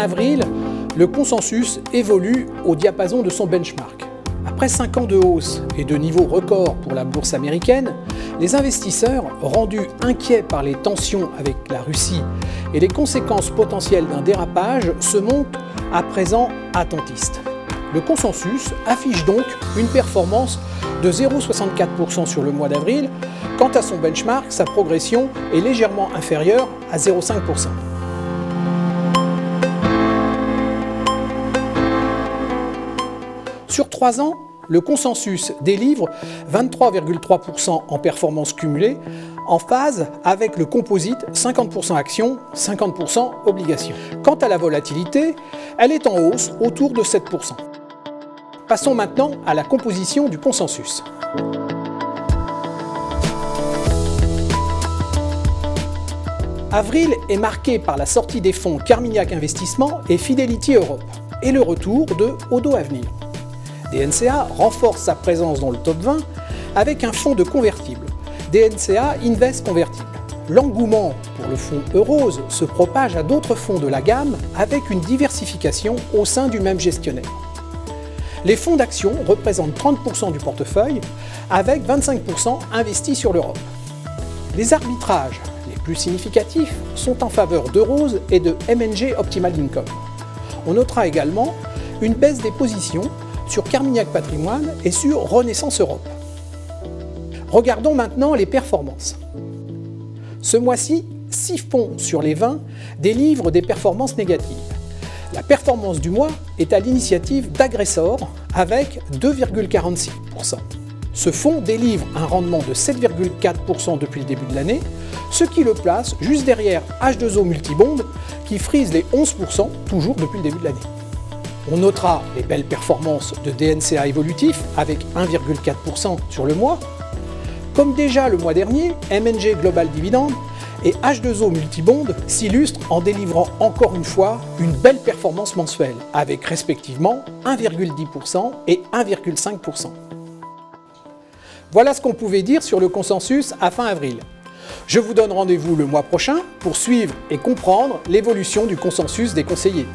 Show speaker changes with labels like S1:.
S1: avril, le consensus évolue au diapason de son benchmark. Après 5 ans de hausse et de niveau record pour la bourse américaine, les investisseurs, rendus inquiets par les tensions avec la Russie et les conséquences potentielles d'un dérapage, se montrent à présent attentistes. Le consensus affiche donc une performance de 0,64% sur le mois d'avril. Quant à son benchmark, sa progression est légèrement inférieure à 0,5%. Sur 3 ans, le consensus délivre 23,3% en performance cumulée, en phase avec le composite 50% actions, 50% obligations. Quant à la volatilité, elle est en hausse autour de 7%. Passons maintenant à la composition du consensus. Avril est marqué par la sortie des fonds Carmignac Investissement et Fidelity Europe et le retour de Odo Avenir. DNCA renforce sa présence dans le top 20 avec un fonds de convertibles, DNCA Invest Convertible. L'engouement pour le fonds Eurose se propage à d'autres fonds de la gamme avec une diversification au sein du même gestionnaire. Les fonds d'action représentent 30% du portefeuille avec 25% investis sur l'Europe. Les arbitrages les plus significatifs sont en faveur d'Eurose et de M&G Optimal Income. On notera également une baisse des positions sur Carmignac Patrimoine et sur Renaissance Europe. Regardons maintenant les performances. Ce mois-ci, 6 fonds sur les 20 délivrent des performances négatives. La performance du mois est à l'initiative d'Agressor avec 2,46%. Ce fonds délivre un rendement de 7,4% depuis le début de l'année, ce qui le place juste derrière H2O Multibond qui frise les 11% toujours depuis le début de l'année. On notera les belles performances de DNCA Évolutif avec 1,4% sur le mois. Comme déjà le mois dernier, M&G Global Dividend et H2O Multibond s'illustrent en délivrant encore une fois une belle performance mensuelle avec respectivement 1,10% et 1,5%. Voilà ce qu'on pouvait dire sur le consensus à fin avril. Je vous donne rendez-vous le mois prochain pour suivre et comprendre l'évolution du consensus des conseillers.